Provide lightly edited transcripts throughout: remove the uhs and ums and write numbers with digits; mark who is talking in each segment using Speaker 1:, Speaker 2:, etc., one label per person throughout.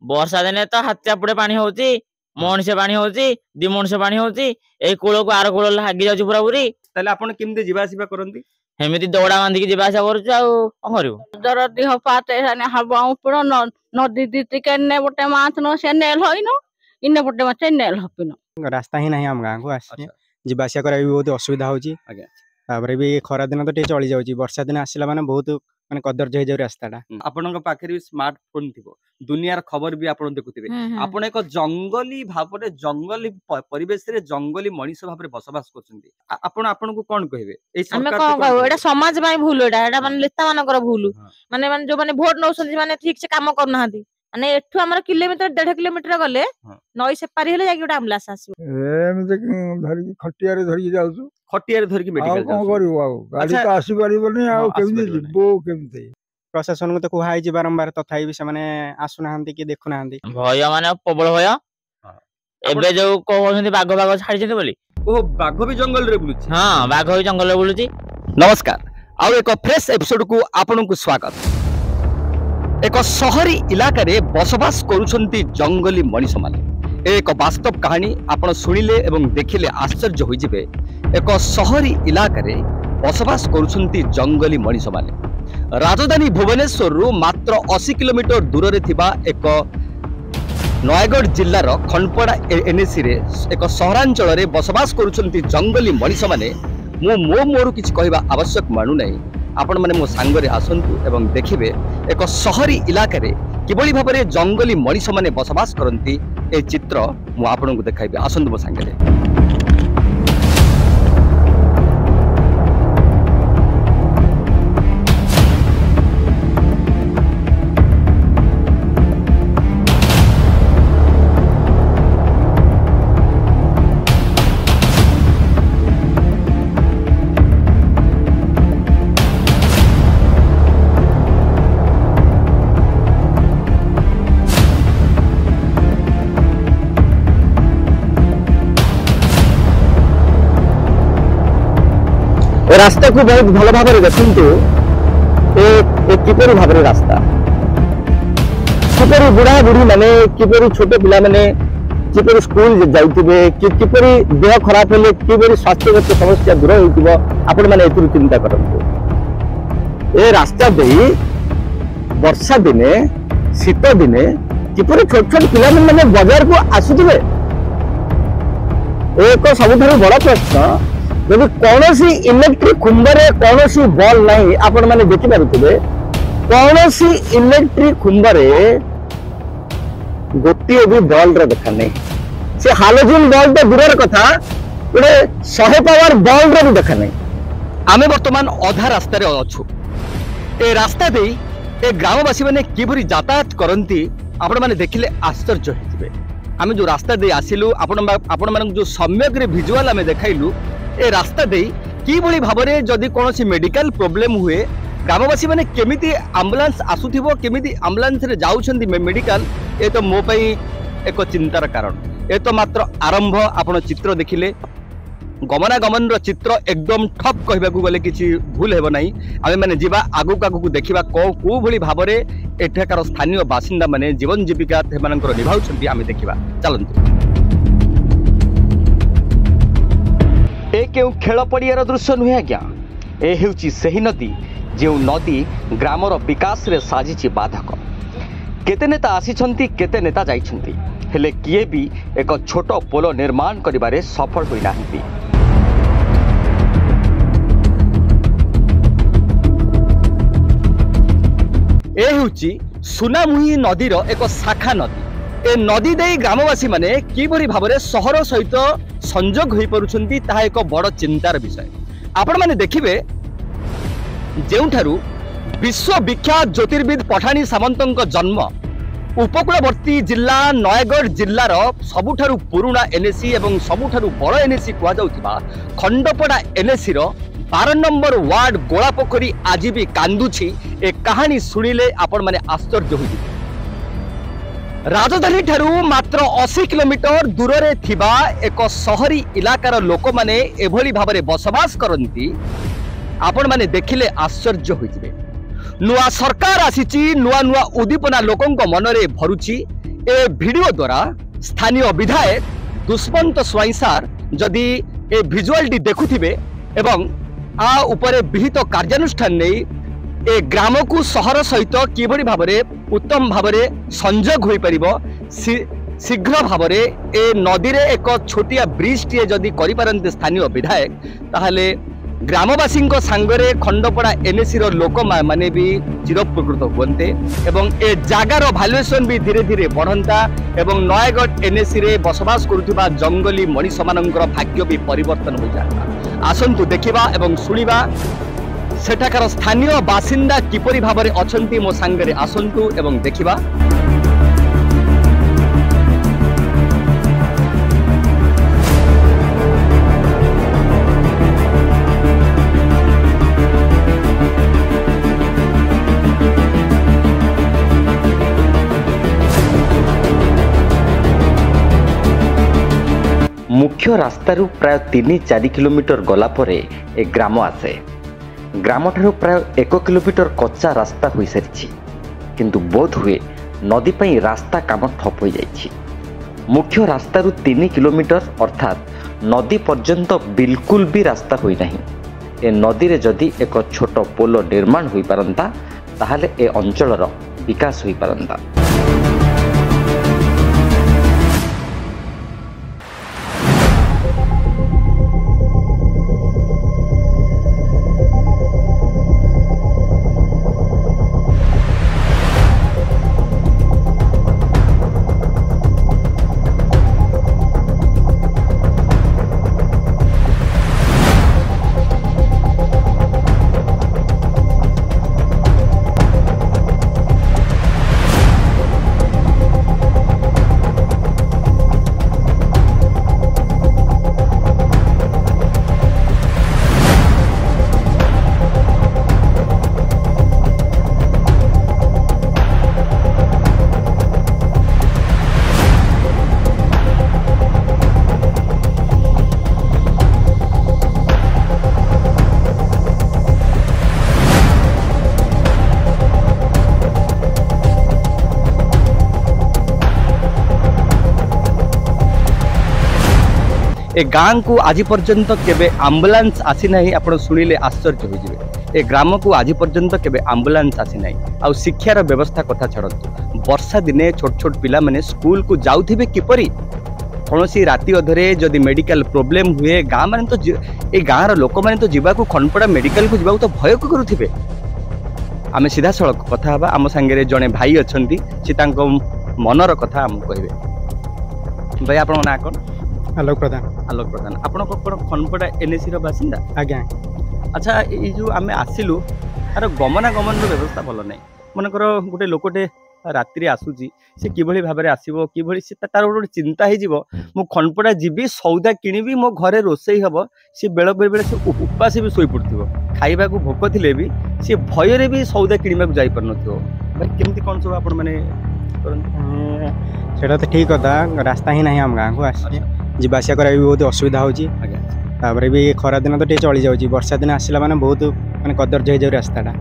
Speaker 1: वर्षा दिने तो हाथ चापुड़े पानी होची मनुष्य पानी होची दी मनुष्य पानी होची ए कूल को आर कूल लागी जाउची पूरा पूरी
Speaker 2: ताले आपण केमते जिबा आसीबा करंती
Speaker 1: हेमिति दौड़ा बांधिकी जीवा आसा करूछु आउ कौन करिवु
Speaker 3: जर देह पाते साने हवा ऊपर नदी दीती केने बटे माछ न से नेल होइनो इने बटे माछ नेल हपिनो
Speaker 4: रास्ता ही नहीं हम गाँव को आसी जीवा आसिया करा बहुत असुविधा होची
Speaker 2: आगे
Speaker 4: तापर भी खरा दिन तो चली जाउची वर्षा दिन आसिला माने बहुत माने कदर्ज हो जाउ रास्ताटा
Speaker 2: आपनका पाखरे स्मार्टफोन थिबो दुनियार खबर भी आपण देखुथिबे आपण एक जंगली भाबरे जंगली परिवेश रे जंगली मनीष भाबरे बसवास करछन्ती आपण आपण को कोन कहबे ए
Speaker 3: सरकार हमें कोन कहबो एटा समाज बाय भूल एटा माने नेता मानकर भूल माने जो माने वोट नौसन्ती माने ठीक से काम कर नाहंती माने एठु हमर किलोमीटर 1.5 किलोमीटर गले नई से पारी हेले जाकी ओटा एम्बुलेंस आसीबो
Speaker 5: एम धरि खटिया रे धरि जाउछु
Speaker 2: खटिया रे धरि की मेडिकल
Speaker 5: कोन करिवो आ गाड़ी तो आसी परिबोनी आ केमि जिवो केमते
Speaker 4: प्रशासन को तो कुहाई जी बारंबार तथाई भी से आसु नाहंती कि देखु नाहंती
Speaker 1: भय माने प्रबल भय एबे जो कहउछन्ती बाघ बाघ छाडी जंती बोली
Speaker 2: ओ बाघ भी जंगल रे बुलुची
Speaker 1: हां बाघ भी जंगल रे बुलुची
Speaker 2: नमस्कार आउ एक फ्रेश एपिसोड को आपन को स्वागत एक शहरी इलाका रे बसवास करूछन्ती जंगली मनीष माने एक वास्तव कहानी आपण सुनिले एवं देखिले आश्चर्य होई जिवे एक शहरी इलाका रे बसवास करूछन्ती जंगली मनीष माने राजधानी भुवनेश्वर रु मात्र 80 किलोमीटर दूर रे थिबा एक नयगढ़ जिल्लार खनपड़ा एनएसी रे एक सहरांचल रे बसवास करूछन्ती जंगली मनीष माने मो मोर किछ कहबा आवश्यक मानु नै आपण माने मो सांग रे आसंतु एवं देखिबे एक शहरी इलाका रे किबळी भाबरे जंगली मनीष माने बसवास करंती ए चित्र मु आपण को देखाइबे आसंतु मो सांग रे रास्ता को बहुत भल भाव देखु किपर भाव रास्ता किपर बुढ़ा बुढ़ी माने किपर छोट पिला माने किपर स्कूल जाइथिबे किपर देह खराब हेले किपर स्वास्थ्यगत समस्या दूर होइतिबो आपण माने एतु चिंता करंतु ए रास्ता देई वर्षा दिने शीत दिने किपर छोट छोट पिला माने बाजार को आसुथिबे एक सबुठारु बड़ प्रश्न जब कौन सी इलेक्ट्रिक खुंबरे कौन सी बॉल नहीं आपण माने देखि पारुथिबे कौन सी इलेक्ट्रिक खुंबरे गोटे भी बॉल रे देखा नहीं से हालोजन बॉल तो दूर कथा गोटे 100 पावर बॉल रे भी देखा नहीं आमे वर्तमान अधा रास्ता रे अछु ए रास्ता दे ए ग्रामवासी माने किबरी यातायात करंती आपण माने देखिले आश्चर्य होइथिबे आमे जो रास्ता दे आसिलु आपण माने जो सम्यक रे विजुअल आमे देखाइलु ए रास्ता दे कि भली भाबरे जदि कोनोसी मेडिकल प्रॉब्लम हुए ग्रामवासी माने केमिति एम्बुलेंस आसुथिबो केमिति एम्बुलेंस रे जाउछन्ती मेडिकल ए तो मो पई एक चिंतार कारण ए तो मात्र आरंभ आपण चित्र देखिले गमनागमन रो चित्र एकदम ठप कहबा को गले किछि भूल हेबो नाही आमे माने जीवा आगु कागु देखिबा को भली भाबरे एठाकार स्थानीय बासिंदा माने जीवन जीविका थेमानकर निभाउछन्ती आमे देखिबा चलंतु ए केउ खेल पड़ियार दृश्य नुहे आज्ञा ए हेउची सही नदी जो नदी ग्रामर विकास रे साजिछि बाधक केते नेता आसीछन्ती केते नेता जाइछन्ती हेले किए भी एक छोट पोल निर्माण करिबारे सफल होई नाहिंती ए हेउची सुनामुही नदीर एक शाखा नदी ए नदी दे ग्रामवासी माने किबरी भाबरे शहर सहित संजोग होई परुछन्ती ताहा एक बड़ चिंतार विषय आपण माने देखिबे जेउठारु विश्व विख्यात ज्योतिर्विद पठानी सामंतଙ୍କ जन्म उपकूलवर्ती जिला नयगढ़ जिल्लार सबुठारु पुरुणा एनएसी एवं सबुठारु बड़ एनएसी कुआ जाउथिबा खंडपड़ा एनएसी रो 12 नंबर वार्ड गोलापोखरी आज भी कांदुछि ए कहानी सुनिले आपण माने आश्चर्य होई राजधानी ठारू मात्र 80 किलोमीटर दूर रे थिबा एक शहरी इलाकार लोक माने एभली भाबरे बसवास करंती आपण माने देखिले आश्चर्य होइजिबे नुआ सरकार आसीची नुआ नुआ उद्दीपना लोकंक मनरे भरुची ए वीडियो द्वारा स्थानीय विधायक दुष्मंत स्वाई सार जदि ए भिजुआलटी देखुथिबे एवं आ उपरे विहित कार्यानुष्ठान नहीं ए ग्राम को सहर सहित किभଳି भाबरे उत्तम भाबरे संजोग होई परिबो शीघ्र भाबरे ए नदी रे एक छोटिया ब्रिज टीए जदि करि पारन्ते स्थानीय विधायक ताहले ग्रामवासी सांगरे खंडपड़ा एनएसी रो लोक माने भी चिरप्रकृत होते एवं ए जागार भैल्युएसन भी धीरे धीरे बढ़ंता एवं नयगढ़ एनएसी रे बसवास करुवा जंगली मनीष मानकर भाग्य भी परिवर्तन हो जाता। आसंतु देखिबा एवं सुनिबा सेठाकार स्थानीय बासिंदा किपरि भाबरे अछंती मो सांगरे आसंतु एवं देखिबा।
Speaker 6: मुख्य रास्तारू प्राय 3-4 किलोमीटर गला परे ए ग्राम आसे। ग्राम ठारू प्राय 1 किलोमीटर कच्चा रास्ता हो सारी किंतु बोध हुए नदी पई रास्ता काम ठप हो जाइछि। मुख्य रास्तारू 3 किलोमीटर अर्थात नदी पर्यंत बिल्कुल भी रास्ता होई नहीं। ए नदी रे जदि एक छोट पोलो निर्माण होई पारंता ताहाले ए अंचलर विकास होई पारंता।
Speaker 2: ए गाँ को आज पर्यंत केबे एम्बुलेंस आसी नहीं आपण सुनिले आश्चर्य हो जिवे। ए ग्राम को आज पर्यंत केबे एम्बुलेंस आसी नहीं। आ शिक्षार व्यवस्था कथा छड़तु वर्षा दिने छोट छोट पिला माने स्कूल को जाउथिबे किपरि कोनोसी राति अधरे जदि मेडिकल प्रॉब्लम हुए गाँ माने तो ए गाँ रो लोक माने तो जीवा को खनपड़ा मेडिकल को जीवा तो भय को करूथिबे। आमे सीधा सड़क कथा हबा आम संगे जने भाई अछंती से तांको मनर कथा हम कहबे। भाई आपण ना कोन?
Speaker 4: आलोक प्रधान।
Speaker 2: आलोक प्रधान आपण को खनपड़ा एनएसी रो बासिंदा?
Speaker 4: आज्ञा।
Speaker 2: अच्छा ये जो आमे आसिलु तार गमनागमन व्यवस्था भल नहीं। मनकर गोटे लोकटे रात्रि आसुची से किभଳି भाबरे आसीबो किभଳି से तार गोटे चिंता हे जीवो मु खनपड़ा जीबी सौदा किनिबी मो घरे रोसई हबो से बेल बेले से उपास भी सोई पड़थिबो खाइबा को भोक थिले भी से भय रे भी सौदा किनिबा को जाई परनथिबो। भाई केमती कोन सब आपण माने करन?
Speaker 4: सेटा तो ठीक कथा रास्ता ही नहीं हम गाँ को आसी जीवासिया करा भी बहुत असुविधा होची। तापर भी खरा दिन तो चली जाउची वर्षा दिन आसिला माने बहुत माने कदर्ज हो जाउ रास्ताटा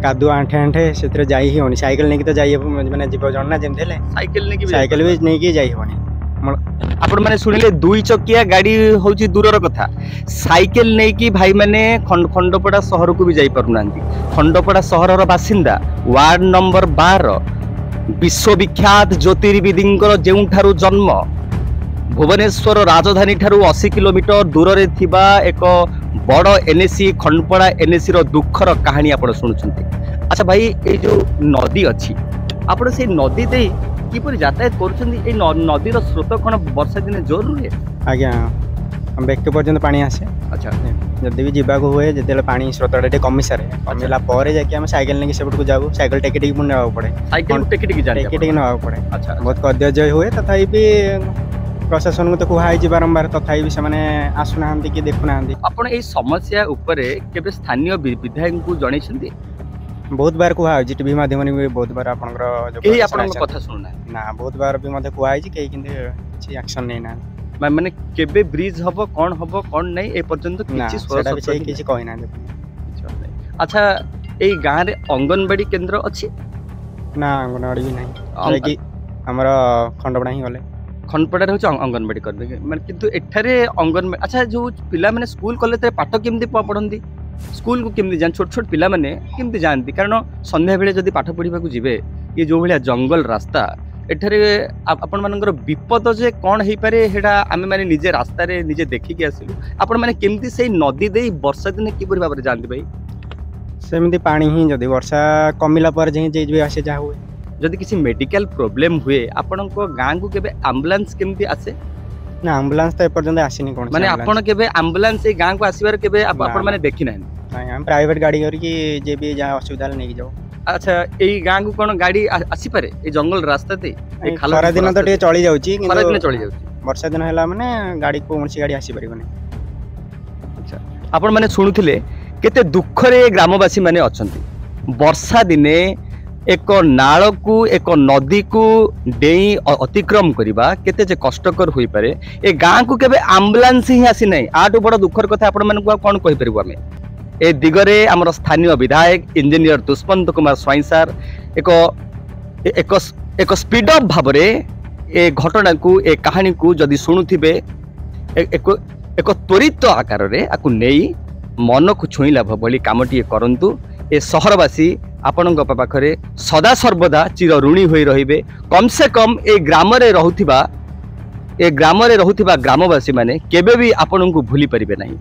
Speaker 4: कादुआ आंठे आंठे से जाई ही होनी। साइकिल नहीं तो जाई माने जीव जणना जेमते ले साइकिल भी नहीं कि जाई होनी।
Speaker 2: आपण माने सुनिले 2 चकिया गाड़ी होची दूरर कथा साइकिल नहीं कि भाई माने खंडपड़ा शहर को भी जाई परनांती। खंडपड़ा शहरर बासिंदा वार्ड नंबर 12 विश्वविख्यात ज्योतिर्विदिंकर जेउठारु जन्म भुवनेश्वर राजधानी ठारू 80 किलोमीटर दूर रे थिबा एक बड़ एनएसी खंडपड़ा एनएसी रो दुखर कहानी आपण सुनुछंती। अच्छा भाई ए जो नदी अछि आपण से नदी दे किपर यातायात करूछंती? ए नदी रो स्रोत कोन वर्षा दिन जोर रुहे?
Speaker 4: आज्ञा हम बेक पर्यंत पानी आसे।
Speaker 2: अच्छा
Speaker 4: जदि भी जीवा को हुए जते पानी स्रोतटा कमी सारे कमिला पर जाके हम साइकिल लेके सेपट को जाऊ साइकिल टेके टेके पुन जाऊ पड़े
Speaker 2: साइकिल टेके टेके जाने
Speaker 4: टेके टेके नवा पड़े।
Speaker 2: अच्छा
Speaker 4: बहुत कदर्ज हुए तथापि भी प्रशासन को तो कुहाई बारंबार तथापि भी से आसुना कि देखुना।
Speaker 2: आपण ए समस्या उपरे केबे स्थानीय विधायक को जणैछंती?
Speaker 4: बहुत बार कुहाई टीवी माध्यम में बहुत बार आपनकर
Speaker 2: एही आपन कथा सुनना
Speaker 4: ना बहुत बार भी मते कुहाई कि किछि एक्शन नै ना
Speaker 2: माने केबे ब्रिज हबो कोन हबो कोन नै ए पर्यंत किछि
Speaker 4: किछि कहि ना।
Speaker 2: अच्छा এই ଗାଁରେ ଅଙ୍ଗନବାଡି କେନ୍ଦ୍ର ଅଛି?
Speaker 4: ନା ଅଙ୍ଗନବାଡ଼ି ବି ନାହିଁ ଯାଇକି ଆମର ଖଣ୍ଡପଡ଼ା ହିଁ ଗଲେ।
Speaker 2: ଖଣ୍ଡପଡ଼ାରେ ହଉଛି ଅଙ୍ଗନବାଡି କର୍ମୀ ମାନେ, କିନ୍ତୁ ଏଠାରେ ଅଙ୍ଗନବାଡି ଆଚ୍ଛା ଯୋଉ ପିଲାମାନେ ସ୍କୁଲ କଲେଜରେ ପାଠ କେମିତି ପଢନ୍ତି? ସ୍କୁଲକୁ କେମିତି ଯାଆନ୍ତି? ଛୋଟ ଛୋଟ ପିଲାମାନେ କେମିତି ଯାଆନ୍ତି? କାରଣ ସନ୍ଧ୍ୟାବେଳେ ଯଦି ପାଠ ପଢିବାକୁ ଯିବେ, ଇଏ ଯୋଉ ଭଳିଆ ଜଙ୍ଗଲ ରାସ୍ତା, ଏଠାରେ ଆପଣମାନଙ୍କର ବିପଦ ଯେ କ'ଣ ହେଇପାରେ ସେଇଟା ଆମେ ମାନେ ନିଜେ ରାସ୍ତାରେ ନିଜେ ଦେଖିକି ଆସିଲୁ। ଆପଣମାନେ କେମିତି ସେଇ ନଦୀ ଦେଇ ବର୍ଷା ଦିନେ କିପରି ଭାବରେ ଯାଆନ୍ତି ଭାଇ?
Speaker 4: ସେମିତି ପାଣି ହିଁ ଯଦି ବର୍ଷା କମିଲା ପରେ ଯାଇ ଯିବେ ଆସେ ଯାହା ହୁଏ।
Speaker 2: ଯଦି କିଛି ମେଡିକାଲ ପ୍ରୋବ୍ଲେମ ହୁଏ ଆପଣଙ୍କ ଗାଁକୁ କେବେ ଆମ୍ବୁଲାନ୍ସ କେମିତି ଆସେ?
Speaker 4: ନା ଆମ୍ବୁଲାନ୍ସ ତ ଏପର୍ଯ୍ୟନ୍ତ ଆସିନି କୌଣସି।
Speaker 2: ମାନେ ଆପଣ କେବେ ଆମ୍ବୁଲାନ୍ସ ଏଇ ଗାଁକୁ ଆସିବାର କେବେ ଆପଣମାନେ ଦେଖିନାହାନ୍ତି?
Speaker 4: ନାଇଁ ଆମେ ପ୍ରାଇଭେଟ ଗାଡ଼ି କରିକି ଯେ ବି ଯାହା ଅସୁବିଧା ହେଲେ ନେଇକି ଯାଉ।
Speaker 2: ଆଚ୍ଛା ଏଇ ଗାଁକୁ କ'ଣ ଗାଡି ଆସିପାରେ ଏଇ ଜଙ୍ଗଲ ରାସ୍ତା ଦେଇ?
Speaker 4: ଖରା ଦିନ ତ ଟିକେ ଚଳି ଯାଉଛି,
Speaker 2: ଖରା ଦିନ ଚଳି ଯାଉଛି,
Speaker 4: ବର୍ଷା ଦିନ ହେଲା ମାନେ ଗାଡ଼ି କୌଣସି ଗାଡ଼ି ଆସିପାରିବନି।
Speaker 2: ଆଚ୍ଛା ଆପଣ ମାନେ ଶୁଣୁଥିଲେ କେତେ ଦୁଃଖରେ ଗ୍ରାମବାସୀ ମାନେ ଅଛନ୍ତି। ବର୍ଷା ଦିନେ ଏକ ନାଳକୁ ଏକ ନଦୀକୁ ଡେଇଁ ଅତିକ୍ରମ କରିବା କେତେ ଯେ କଷ୍ଟକର ହୋଇପାରେ। ଏ ଗାଁକୁ କେବେ ଆମ୍ବୁଲାନ୍ସ ହିଁ ଆସିନାହିଁ। ଆଠୁ ବଡ଼ ଦୁଃଖର କଥା ଆପଣମାନଙ୍କୁ ଆଉ କ'ଣ କହିପାରିବୁ ଆମେ? ए दिगरे आमर स्थानीय विधायक इंजीनियर दुष्मंत कुमार स्वाई सार एक एक एक स्पीड अप भाव ए घटना को ए कहानी को जदि शुणुथिबे एक एक त्वरित आकार रे आकु नेई मन को छुईला भली कामटी करंतु। ए सहरवासी आपणक पाखरे सदा सर्वदा चिर ऋणी होई रहिबे। कम से कम ए ग्राम रे रहुथिबा ग्रामवासी माने केबे भी आपणक भूली परिबे नहीं।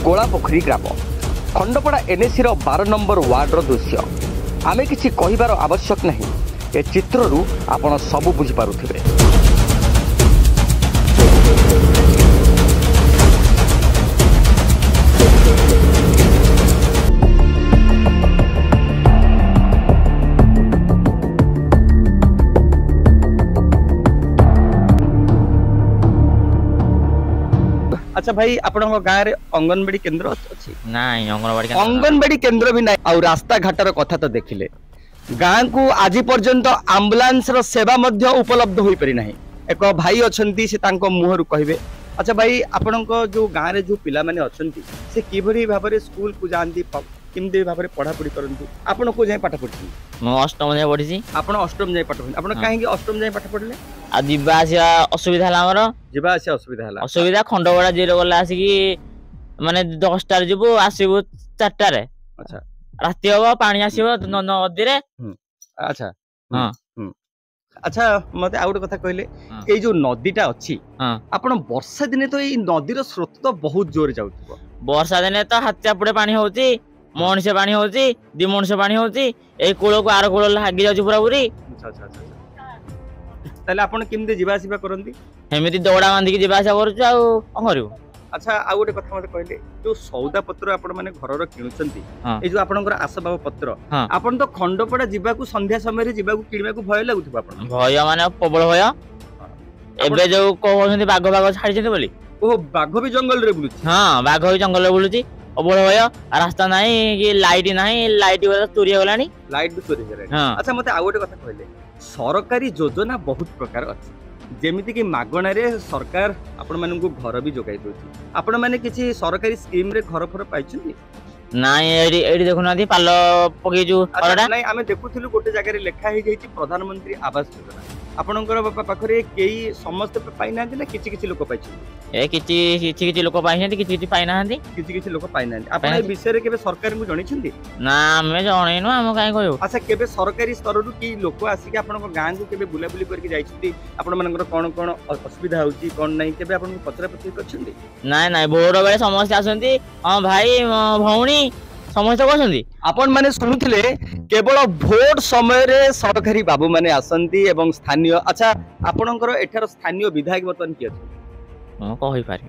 Speaker 2: गोलापोखरी ग्राम खंडपड़ा एनएसी 12 नंबर वार्डर दृश्य आमे किछि कहिबार आवश्यक नहीं। ए चित्ररू आपण सब बुझी पारुथिबे। अच्छा भाई आपण गाँव रे अंगनवाड़ी केंद्र अछि?
Speaker 1: नाई
Speaker 2: अंगनवाड़ी केंद्र भी नाई। और रास्ता घाटर कथा तो देखिले गाँ को आज पर्यंत आम्बुलांस रो सेवा मध्य उपलब्ध होई परि नाही। एक भाई अछंती से तांको मुहरु कहिबे। अच्छा भाई आपणक जो गाँव रे जो पिला माने अछंती से किभरी भाबरे स्कूल को जानती केमती भाबरे पढ़ा पढ़ी करंतु? आपण को जाय पाठ पढ़ी?
Speaker 1: मो अष्टम जाय पढ़ी।
Speaker 2: आपण अष्टम जाय पाठ पढ़ी? आपण काहे कि अष्टम जाय पाठ पढ़ले?
Speaker 1: आ दिबा आसिया असुविधा हला हमर।
Speaker 2: जिबा आसिया असुविधा हला? असुविधा
Speaker 1: खंडगड़ा जेरो गला आसी माने 10 टार जिबो आसीबो 4 टारे।
Speaker 2: अच्छा
Speaker 1: राती होबो पानी आसीबो नदी रे।
Speaker 2: अच्छा हां अच्छा मते आउट कथा कहले ए जो नदीटा अछि आपण वर्षा दिने तो ए नदीर स्रोत तो बहुत जोर जाउतबो।
Speaker 1: वर्षा दिने तो हाथ पुडे पानी होउची, मणसे पानी होउची, दि मणसे पानी होउची, ए कूलो को आर कूलो लागी जाउची पूरा पूरी।
Speaker 2: अच्छा अच्छा अच्छा ताले आपण केमते जिबा आसीबा करंती?
Speaker 1: हेमिति दौड़ा बांधी के जिबा आसा करछु आ कोन करिवो।
Speaker 2: अच्छा आउ गोटे कथा मते कहले जो सौदा पत्र आपण माने घरर किणुचंती ए जो आपणकर आसबाब पत्र आपण तो खंडपड़ा जिबाकू संध्या समय रे जिबाकू किणबाकू भय लागुथबा? आपण भय
Speaker 1: माने प्रबल भय। एबे जो कहउछंती बाघ बाघ छाडी छथि बोली।
Speaker 2: ओ बाघ भी जंगल रे बुलुची? हां
Speaker 1: बाघ भी जंगल रे बुलुची। प्रबल भय। रास्ता नाही कि लाइट नाही, लाइट वाला चोरी होलानी।
Speaker 2: लाइट भी चोरी होलानी। अच्छा मते आउ गोटे कथा कहले सरकारी योजना बहुत प्रकार अछि जेमिति कि मागणा रे सरकार आपण मानकू घर भी जोगाई दोची। आपण माने किछि सरकारी स्कीम रे घर फर पाइछथि?
Speaker 1: नाई एडी एडी देखुनाथि पालो पके जो करडा
Speaker 2: नाही आमे देखुथिलु गोटे जगह रे लेखा हे जाईछि प्रधानमंत्री आवास योजना। आपणकर पाखरे केई समस्त पाइनांति ना किछि किछि लोक पाइछथि?
Speaker 1: ए किछि लोक पाइछथि, किछि पाइनांति,
Speaker 2: किछि लोक पाइनांति। आपण ए विषय रे केबे सरकार को जणिछथि?
Speaker 1: ना हमें जणैनो हम काई कहयो।
Speaker 2: अच्छा केबे सरकारी स्तर रु की लोक आसी के आपणक गां को केबे बुला बुली करके जाइछथि? आपण मानकर कोन कोन असुविधा होउची कोन नाही केबे आपण को पत्र पत्र करछथि? नाई नाई भोर बेले समस्त आसंती। हां भाई भौणी समस्त कहछथि। आपण माने सुनुथिले केवल भोट समय रे सरकारी बाबू माने आसंती एवं स्थानीय। अच्छा आपणकर एठार स्थानीय विधायक बर्तन की अछि?
Speaker 1: हां कहि पारि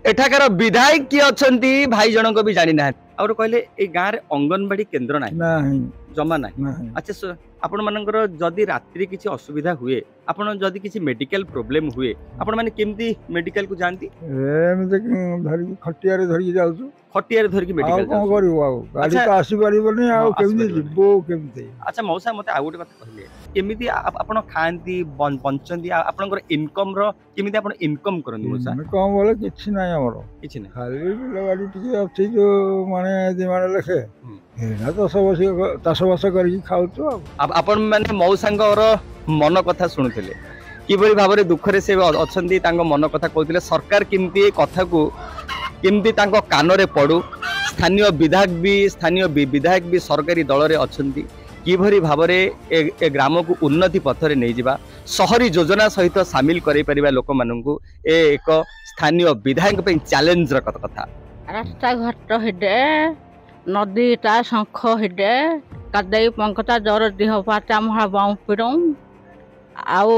Speaker 2: एठाकर विधायक की अछंती भाई जनक भी जानि ना। और कहले ए गां रे अंगनवाड़ी केंद्र नाही? जमा ना
Speaker 5: ନାହିଁ।
Speaker 2: अच्छा आपण मानकर जदि रात्रि किसी असुविधा हुए आपण जदि किसी मेडिकल प्रॉब्लम हुए आपण माने केमती मेडिकल को जानती
Speaker 5: ଏମିତି ଧରିକି ଖଟିଆରେ ଧରିକି ଯାଉଛୁ
Speaker 2: खटिया धरिक
Speaker 5: ଆଉ
Speaker 2: मेडिकल
Speaker 5: କଣ କରିବୁ ଆଉ ଗାଡି
Speaker 2: ଆଚ୍ଛା।
Speaker 5: ତ ଆସିପାରିବନି ଆଉ
Speaker 2: ହଁ,
Speaker 5: କେମିତି
Speaker 2: ଆସିପାରିବନି।
Speaker 5: ଯିବୁ କେମିତି
Speaker 2: अच्छा मौसा मते आ गोटे कथा कहले केमिति आपण खांती बंचंती आपनकर इनकम रो केमिति आपण इनकम करंती मौसा
Speaker 5: କଣ ବୋଲେ କିଛି ନାହିଁ ଆମର
Speaker 2: किछि नै
Speaker 5: ଖାଲି ବିଲ ଗାଡି ଟିକେ ଅଛି ଯୋଉ ମାନେ ଦି ମାଣ ଲେଖେ
Speaker 2: ହୁଁ।
Speaker 5: ଏଇନା ଚାଷବାସ କରିକି ଖାଉଛୁ ଆଉ
Speaker 2: आपण माने मौसांगर मन कथा शुणुथिले किभଳି भाबरे दुखरे से अछंती तांको मन कथा कहउथिले सरकार केमिति ए कथा को केमिति तांको कानरे पडू स्थानीय विधायक भी सरकारी दल रे अछंती किभଳି भाबरे ए ग्राम को उन्नति पथरे नै जिबा शहरी योजना सहित शामिल करै परिबा लोक माननकु ए एक स्थानीय विधायक पे चैलेंज र कथा
Speaker 7: रास्ता घाट हेडे नदीटा शंख हेडे कदई पंकता जर देह पाता महा बाऊ पिड़ऊ आउ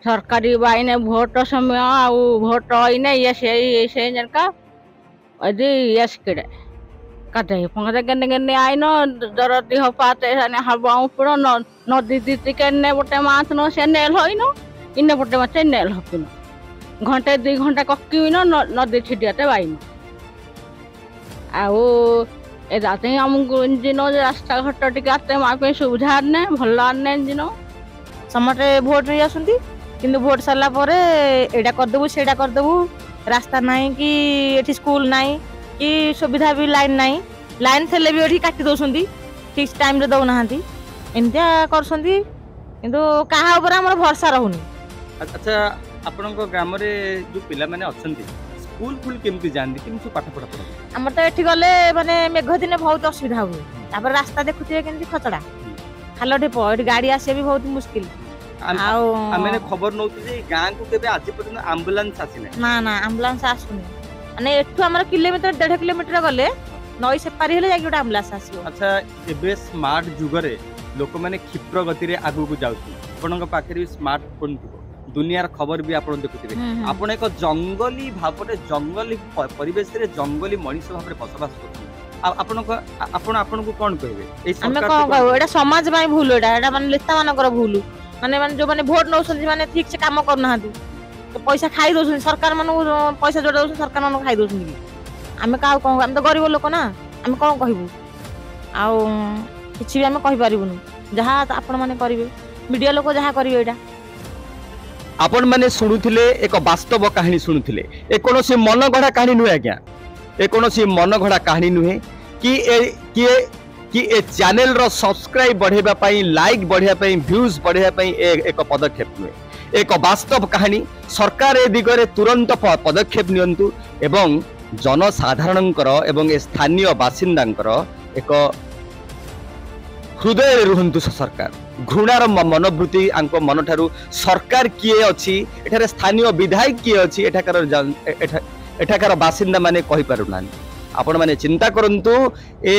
Speaker 7: सरकारी बाइने भोट समय आउ भोट आईने ये से जनका यदि यस किड़े कदई पंकता गन्ने गन्ने आईनो जर देह पाते हबाऊ पिड़ो नदी दीदी के बोटे माछ न से नेल होइनो इन्ने बोटे माछ नेल हपिनो घंटे 2 घंटा कक्किनो नदी छिडियाते बाइनो आउ ए जाते हमको इंजिन रास्ता घाट टिके आते मापे सुविधा ने भल्ला ने इंजिन
Speaker 3: समटे भोट नहीं आसुंती किंतु भोट सरला परे एडा कर देबु सेडा कर देबु रास्ता नाही कि एठी स्कूल नाही कि सुविधा भी लाइन थेले भी एठी काटी दोसुंती ठीक टाइम रे दउ नाहंती एंतिया करसुंती किंतु काहा ऊपर हमर भरोसा रहउनी
Speaker 2: अच्छा आपनको ग्राम रे जो पिला माने अछंती स्कूल फुल केमती जानती केमती पाठ पढ़ा पढ़ा
Speaker 3: हमर तो एठी गले माने मेघ दिने बहुत असुविधा हुए तापर रास्ता देखुथिए केमती खचड़ा खालो ढेप एठी गाड़ी आसे भी बहुत मुश्किल आउ
Speaker 2: आमे खबर नउती जे गां को केबे आज पर्यंत एम्बुलेंस आसी
Speaker 3: ना ना एम्बुलेंस आसुनी माने एठु हमर किलोमीटर 1.5 किलोमीटर गले नई से पारी हेले जाकी गोटा एम्बुलेंस आसीयो
Speaker 2: अच्छा एबे स्मार्ट जुग रे लोक माने क्षिप्र गति रे आगु को जाउती आपनक पाखरे भी स्मार्टफोन थिबो दुनियार खबर भी आपण देखुथिबे आपण एक जंगली भाबरे जंगली परिवेश रे जंगली मनीष भाबरे बसवास करथि आपनको कोन कहबे ए
Speaker 3: हमें
Speaker 2: सरकार
Speaker 3: कोन कहबो एटा समाज बाय भूल एटा माने नेता मानकर भूल माने जो माने भोट नौसंती माने ठीक से काम करना हाती तो पैसा खाई दोसुन सरकार मानु पैसा जोड़ दोसुन सरकार मानु खाई दोसुन की हमें का कहू हम तो गरीब लोक ना हमें कोन कहबो आउ किछि भी हमें कहि परिबुनु जहा आपण माने करिवे मीडिया लोक जहा करिवे एटा
Speaker 2: आपण माने सुनुथिले एक वास्तव कहानी सुनुथिले ए कोनोसी मन गढ़ा कहानी नुहे आज्ञा ए कोनोसी मन गढ़ा कहानी नुहे कि ए चैनल रो सब्सक्राइब बढ़ेबा पई लाइक बढ़िया पई व्यूज बढ़िया पई एक पदक्षेप नुहे एक वास्तव कहानी सरकार ए दिगरे तुरंत पदक्षेप नियंतु एवं जनसाधारणकर एवं ए स्थानीय बासिंदांकर एक हृदय रुहंतु सरकार घृणार मनोवृत्ति आंको मन ठारू सरकार किए अछि एठारे स्थानीय विधायक किए अछि एठाकार बासिंदा माने कहि पारुनान आपण माने चिंता करंतु ए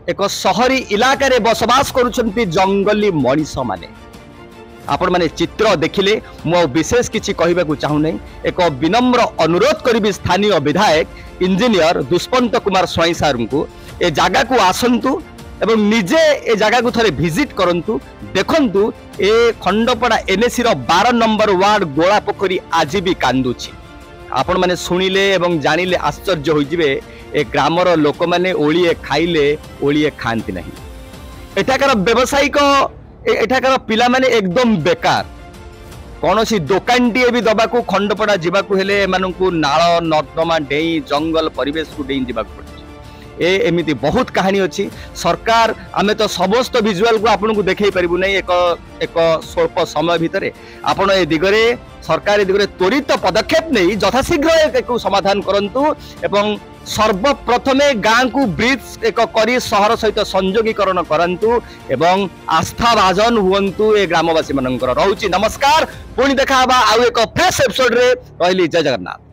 Speaker 2: एक शहरी इलाका रे बसवास करूछंती जंगली मनीष माने आपण माने चित्र देखिले मो विशेष किछि कहिबा को चाहू नै एक विनम्र अनुरोध करिबि स्थानीय विधायक इंजीनियर दुष्पंत कुमार स्वाई सार को ए जागा को आसंतु एवं निजे ए जगह को थरे विजिट करंतु देखंतु ए खंडपड़ा एनएसी रो 12 नंबर वार्ड गोला पोखरी आज भी कांदुछि आपण माने सुनिले एवं जानिले आश्चर्य होई जिवे ए ग्रामर लोक माने ओळिए खाइले ओळिए खांती नहीं एठाकर व्यवसायिक एठाकर पिला माने एकदम बेकार कोनोसी दुकानटी भी दबा को खंडपड़ा जीवा को हेले एमानकु नाळ नर्दमा डेई जंगल परिवेश को डेई जीवा को एमिति बहुत कहानी अच्छी सरकार आमे तो समस्त विजुअल को आपन को देखै परिबु नै एक स्वल्प समय भितरे आपण ए दिगरे सरकार ए दिगरे त्वरित पदक्षेप नै यथाशीघ्र एक समाधान करंतु एवं सर्वप्रथमे गाँ को ब्रिज एक करी शहर सहित संयोगीकरण करंतु एवं आस्था भाजन हुवंतु ए ग्रामवासी मनंकर रहउची नमस्कार पुणी देखा आउ एक फ्रेश एपिसोड रे रहली जय जगन्नाथ।